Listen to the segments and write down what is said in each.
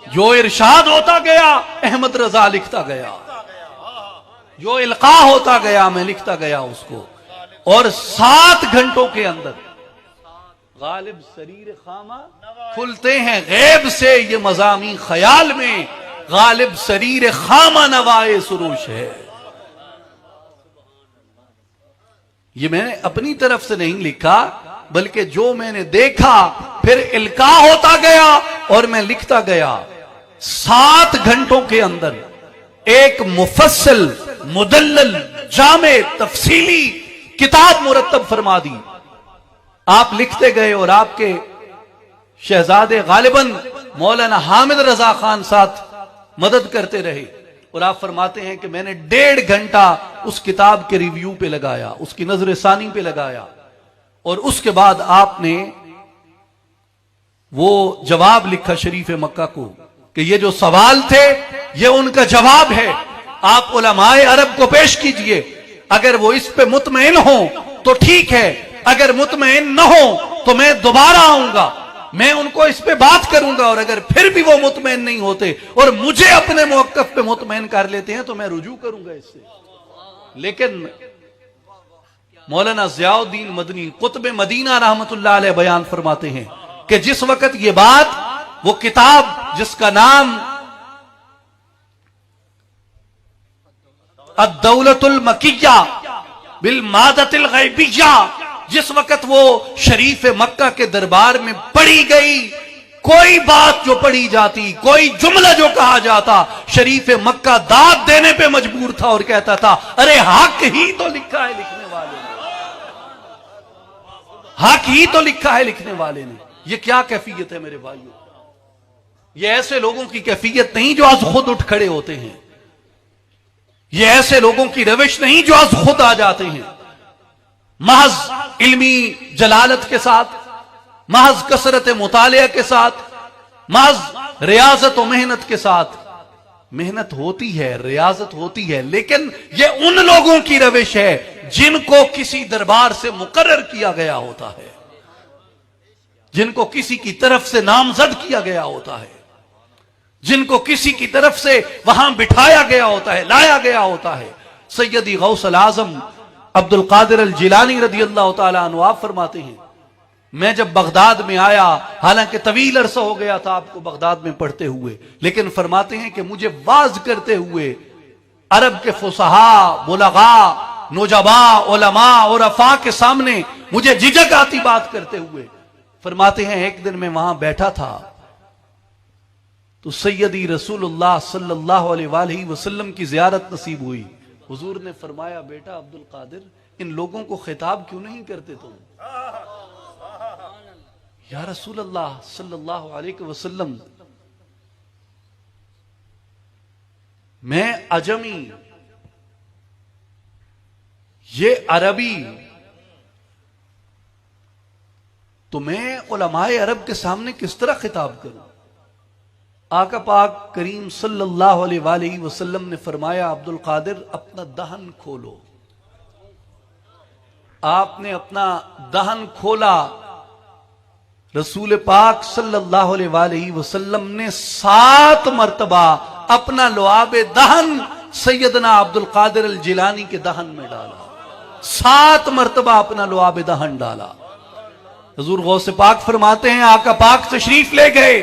जो इरशाद होता गया अहमद रजा लिखता गया, जो इल्का होता गया मैं लिखता गया उसको। और 7 घंटों के अंदर गालिब शरीर खामा खुलते हैं गैब से, ये मजामी ख्याल में गालिब शरीर खामा नवाए सुरूश है। ये मैंने अपनी तरफ से नहीं लिखा, बल्कि जो मैंने देखा फिर इल्का होता गया और मैं लिखता गया। 7 घंटों के अंदर एक मुफस्सल मुदल्लल जामे तफसीली किताब मुरत्तब फरमा दी। आप लिखते गए और आपके शहजादे गालिबन मौलाना हामिद रजा खान साथ मदद करते रहे। और आप फरमाते हैं कि मैंने 1.5 घंटा उस किताब के रिव्यू पे लगाया, उसकी नजर सानी पे लगाया। और उसके बाद आपने वो जवाब लिखा शरीफ मक्का को कि ये जो सवाल थे ये उनका जवाब है, आप उलमाए अरब को पेश कीजिए। अगर वो इस पे मुतमईन हो तो ठीक है, अगर मुतमईन न हो तो मैं दोबारा आऊंगा, मैं उनको इस पे बात करूंगा। और अगर फिर भी वो मुतमईन नहीं होते और मुझे अपने मौक़िफ़ पे मुतमईन कर लेते हैं तो मैं रुजू करूंगा इससे। लेकिन मौलाना ज़ियाउद्दीन मदनी कुतुब मदीना रहमतुल्लाह अलैह बयान फरमाते हैं कि जिस वक्त ये बात, वो किताब जिसका नाम अद-दौलतुल मकिया बिल मादतिल गैबिया, जिस वक्त वो शरीफ मक्का के दरबार में पढ़ी गई, कोई बात जो पढ़ी जाती, कोई जुमला जो कहा जाता, शरीफ मक्का दाद देने पे मजबूर था और कहता था अरे हक ही तो लिखा है लिखने वाले ने, हक ही तो लिखा है लिखने वाले ने। ये क्या कैफियत है मेरे भाइयों? ये ऐसे लोगों की कैफियत नहीं जो आज खुद उठ खड़े होते हैं, ये ऐसे लोगों की रविश नहीं जो आज खुद आ जाते हैं। महज इल्मी जलालत के साथ, महज कसरत मुतालिया के साथ, महज रियाजत और मेहनत के साथ। मेहनत होती है, रियाजत होती है, लेकिन ये उन लोगों की रविश है जिनको किसी दरबार से मुकर्रर किया गया होता है, जिनको किसी की तरफ से नामजद किया गया होता है, जिनको किसी की तरफ से वहां बिठाया गया होता है, लाया गया होता है। सैयदी गौसल आजम अब्दुल कादिर अल जिलानी रदी अल्लाह तआला अन्हु आप फरमाते हैं, मैं जब बगदाद में आया, हालांकि तवील अरसा हो गया था आपको बगदाद में पढ़ते हुए, लेकिन फरमाते हैं कि मुझे वाज करते हुए अरब के फुसहा, बुलगा, नौजबा, उलमा और अफा के सामने मुझे झिझक आती बात करते हुए। फरमाते हैं एक दिन मैं वहां बैठा था तो सैयदी रसूलुल्लाह सल्लल्लाहु अलैहि वसल्लम की ज़ियारत नसीब हुई। हुजूर ने फरमाया बेटा अब्दुल कादिर, इन लोगों को खिताब क्यों नहीं करते तुम? या रसूलल्लाह सल्लल्लाहु अलैहि वसल्लम, मैं अजमी, ये अरबी, तो मैं उलमाए अरब के सामने किस तरह खिताब करूं? आका पाक करीम सल्लल्लाहु अलैहि वसल्लम ने फरमाया अब्दुल कादिर अपना दहन खोलो। आपने अपना दहन खोला। रसूल पाक सल्लल्लाहु अलैहि वसल्लम ने 7 मरतबा अपना लुआबे दहन सैयदना अब्दुल कादिर अल जिलानी के दहन में डाला। 7 मरतबा अपना लुआबे दहन डाला। हुजूर गौसे पाक फरमाते हैं आका पाक तशरीफ ले गए,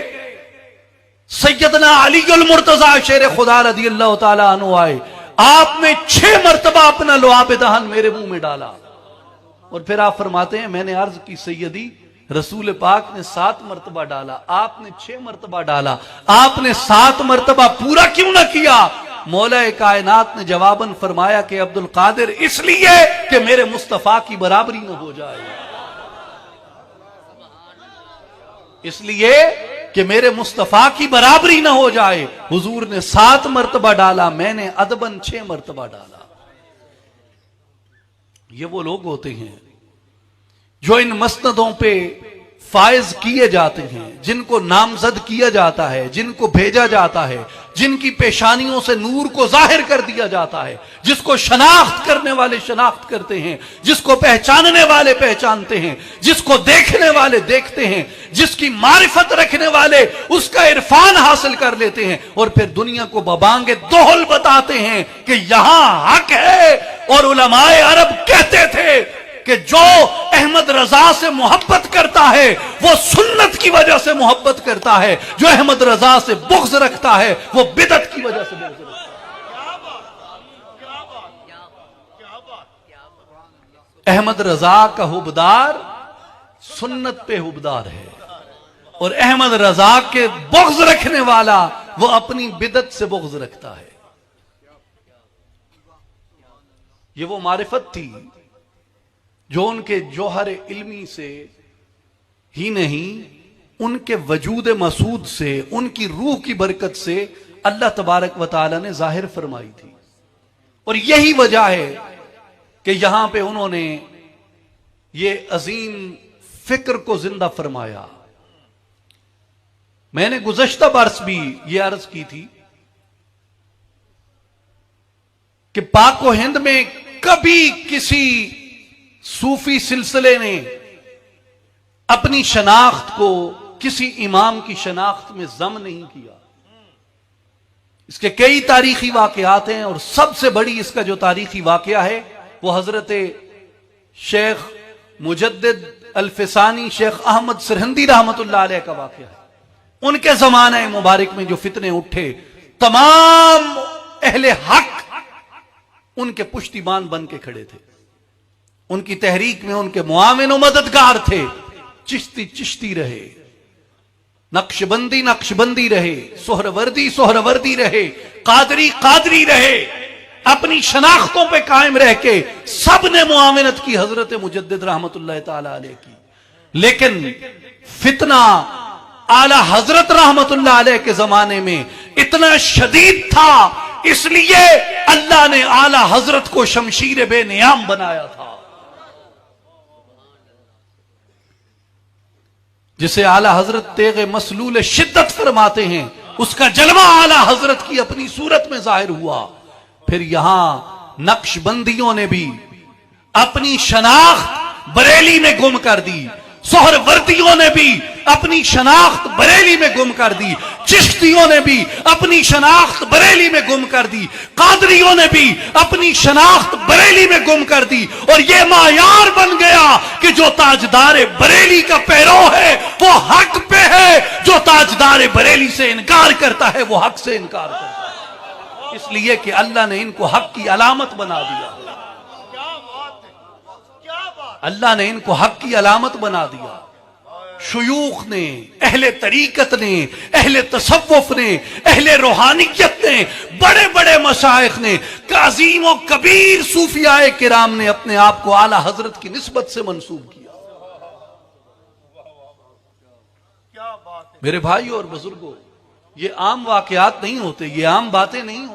सैयदना अली अल मुर्तजा शेर खुदा रज़ी अल्लाह तआला अन्हु आए, आपने 6 मरतबा अपना लुआबे दहन मेरे मुंह में डाला। और फिर आप फरमाते हैं मैंने अर्ज की सैयदी, रसूल पाक ने 7 मरतबा डाला, आपने 6 मरतबा डाला, आपने 7 मरतबा पूरा क्यों ना किया? मौला कायनात ने जवाबन फरमाया कि अब्दुल कादिर इसलिए कि मेरे मुस्तफा की बराबरी न हो जाए, इसलिए कि मेरे मुस्तफा की बराबरी ना हो जाए। हुजूर ने 7 मरतबा डाला, मैंने अदबन 6 मरतबा डाला। ये वो लोग होते हैं जो इन मसनदों पे फायज किए जाते हैं, जिनको नामजद किया जाता है, जिनको भेजा जाता है, जिनकी पेशानियों से नूर को जाहिर कर दिया जाता है, जिसको शनाख्त करने वाले शनाख्त करते हैं, जिसको पहचानने वाले पहचानते हैं, जिसको देखने वाले देखते हैं, जिसकी मारिफत रखने वाले उसका इरफान हासिल कर लेते हैं और फिर दुनिया को बबांगे दोहल बताते हैं कि यहां हक है। और उलमाए अरब कहते थे कि जो अहमद रजा से मोहब्बत करता है वो सुन्नत की वजह से मोहब्बत करता है, जो अहमद रजा से बुग़्ज़ रखता है वो बिदअत की वजह से बुग़्ज़ रखता है। अहमद रजा का हुबदार सुन्नत पे हुबदार है और अहमद रजा के बुग़्ज़ रखने वाला वो अपनी बिदअत से बुग़्ज़ रखता है। ये वो मारिफत थी जो उनके जौहर इल्मी से ही नहीं, उनके वजूद मसूद से, उनकी रूह की बरकत से अल्लाह तबारक व तआला ने जाहिर फरमाई थी। और यही वजह है कि यहां पे उन्होंने ये अजीम फिक्र को जिंदा फरमाया। मैंने गुज़श्ता बरस भी ये अर्ज की थी कि पाक व हिंद में कभी किसी सूफी सिलसिले ने अपनी शनाख्त को किसी इमाम की शनाख्त में जम नहीं किया। इसके कई तारीखी वाकयात हैं और सबसे बड़ी इसका जो तारीखी वाकया है वो हजरत शेख मुजद्दिद अल-फिसानी शेख अहमद सरहंदी रहमतुल्लाह अलैह का वाकया है। उनके जमाने मुबारक में जो फितने उठे, तमाम अहले हक उनके पुश्तिबान बन के खड़े थे। उनकी तहरीक में उनके मुआविन और मददगार थे। चिश्ती चिश्ती रहे, नक्शबंदी नक्शबंदी रहे, सोहरवर्दी सोहरवर्दी रहे, कादरी कादरी रहे। अपनी शनाख्तों पे कायम रह के सब ने मुआविनत की हजरत मुजद्दिद रहमतुल्लाह ताला अलैह की। लेकिन फितना आला हजरत रहमतुल्लाह अलैह के जमाने में इतना शदीद था, इसलिए अल्लाह ने आला हजरत को शमशीर बेनियाम बनाया था। जिसे आला हजरत तेगे मसलूल शिद्दत फरमाते हैं, उसका जलवा आला हजरत की अपनी सूरत में जाहिर हुआ। फिर यहां नक्शबंदियों ने भी अपनी शनाख्त बरेली में गुम कर दी, सोहरवर्दियों ने भी अपनी शनाख्त बरेली में गुम कर दी, चिश्तियों ने भी अपनी शनाख्त बरेली में गुम कर दी, कादरियों ने भी अपनी शनाख्त बरेली में गुम कर दी। और यह मायार बन गया कि जो ताजदार बरेली का पैरो है वो हक पे है, जो ताजदार बरेली से इनकार करता है वो हक से इनकार करता है। इसलिए कि अल्लाह ने इनको हक की अलामत बना दिया। अल्लाह ने इनको हक की अलामत बना दिया। शुयूख ने, अहले तरीकत ने, अहले तसव्वुफ ने, अहले रूहानियत ने, बड़े बड़े मशाइख ने, काज़ीम और कबीर सूफियाए किराम ने अपने आप को आला हजरत की निस्बत से मंसूब किया। मेरे भाई और बुजुर्गों, ये आम वाकयात नहीं होते, ये आम बातें नहीं होती।